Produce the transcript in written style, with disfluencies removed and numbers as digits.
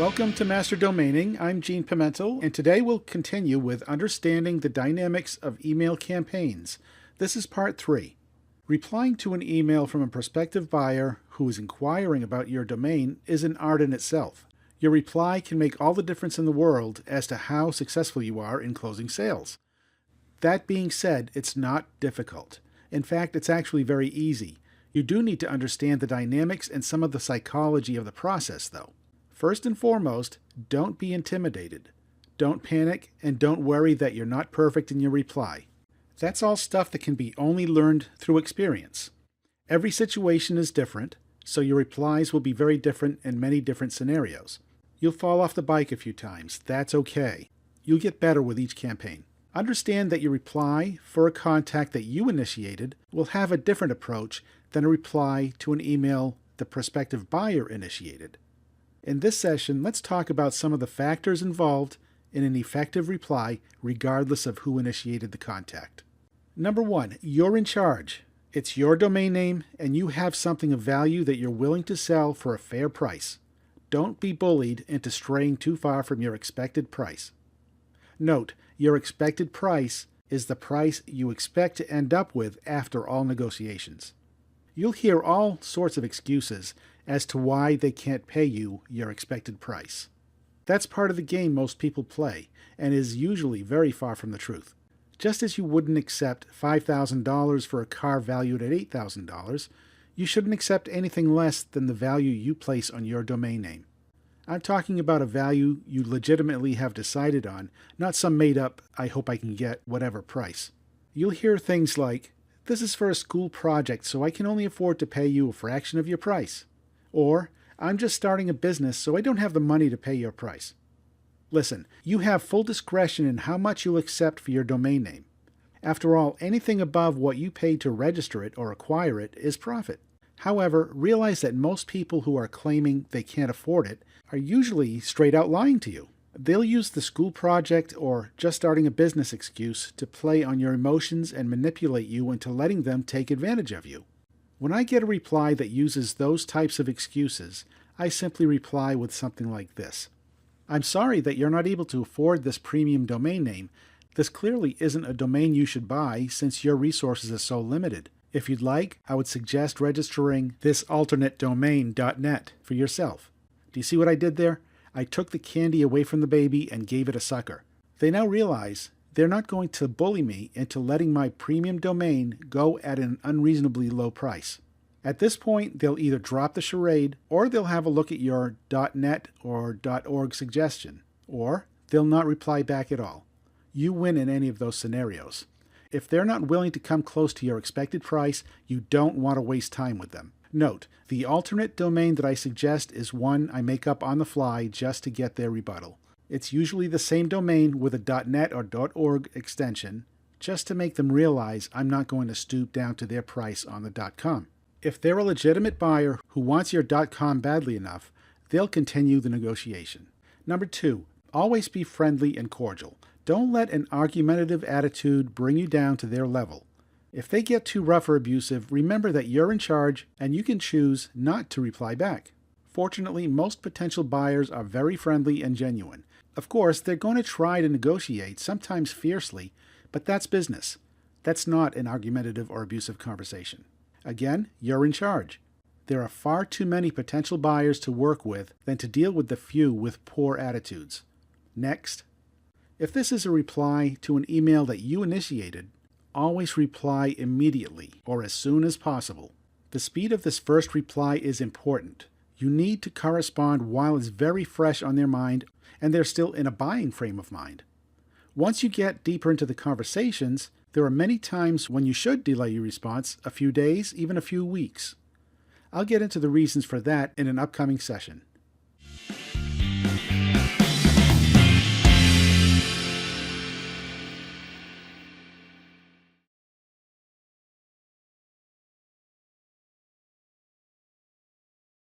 Welcome to Master Domaining. I'm Gene Pimentel, and today we'll continue with understanding the dynamics of email campaigns. This is part 3. Replying to an email from a prospective buyer who is inquiring about your domain is an art in itself. Your reply can make all the difference in the world as to how successful you are in closing sales. That being said, it's not difficult. In fact, it's actually very easy. You do need to understand the dynamics and some of the psychology of the process, though. First and foremost, don't be intimidated. Don't panic, and don't worry that you're not perfect in your reply. That's all stuff that can be only learned through experience. Every situation is different, so your replies will be very different in many different scenarios. You'll fall off the bike a few times. That's okay. You'll get better with each campaign. Understand that your reply for a contact that you initiated will have a different approach than a reply to an email the prospective buyer initiated. In this session, let's talk about some of the factors involved in an effective reply regardless of who initiated the contact. Number 1, you're in charge. It's your domain name and you have something of value that you're willing to sell for a fair price. Don't be bullied into straying too far from your expected price. Note, your expected price is the price you expect to end up with after all negotiations. You'll hear all sorts of excuses as to why they can't pay you your expected price. That's part of the game most people play, and is usually very far from the truth. Just as you wouldn't accept $5,000 for a car valued at $8,000, you shouldn't accept anything less than the value you place on your domain name. I'm talking about a value you legitimately have decided on, not some made-up, I hope I can get whatever price. You'll hear things like, "This is for a school project, so I can only afford to pay you a fraction of your price." Or, "I'm just starting a business, so I don't have the money to pay your price." Listen, you have full discretion in how much you'll accept for your domain name. After all, anything above what you paid to register it or acquire it is profit. However, realize that most people who are claiming they can't afford it are usually straight out lying to you. They'll use the school project or just starting a business excuse to play on your emotions and manipulate you into letting them take advantage of you. When I get a reply that uses those types of excuses, I simply reply with something like this. "I'm sorry that you're not able to afford this premium domain name. This clearly isn't a domain you should buy since your resources are so limited. If you'd like, I would suggest registering this alternate domain.net for yourself." Do you see what I did there? I took the candy away from the baby and gave it a sucker. They now realize they're not going to bully me into letting my premium domain go at an unreasonably low price. At this point, they'll either drop the charade, or they'll have a look at your .net or .org suggestion, or they'll not reply back at all. You win in any of those scenarios. If they're not willing to come close to your expected price, you don't want to waste time with them. Note, the alternate domain that I suggest is one I make up on the fly just to get their rebuttal. It's usually the same domain with a .net or .org extension, just to make them realize I'm not going to stoop down to their price on the .com. If they're a legitimate buyer who wants your .com badly enough, they'll continue the negotiation. Number 2, always be friendly and cordial. Don't let an argumentative attitude bring you down to their level. If they get too rough or abusive, remember that you're in charge and you can choose not to reply back. Fortunately, most potential buyers are very friendly and genuine. Of course, they're going to try to negotiate, sometimes fiercely, but that's business. That's not an argumentative or abusive conversation. Again, you're in charge. There are far too many potential buyers to work with than to deal with the few with poor attitudes. Next. If this is a reply to an email that you initiated, always reply immediately or as soon as possible. The speed of this first reply is important. You need to correspond while it's very fresh on their mind and they're still in a buying frame of mind. Once you get deeper into the conversations, there are many times when you should delay your response a few days, even a few weeks. I'll get into the reasons for that in an upcoming session.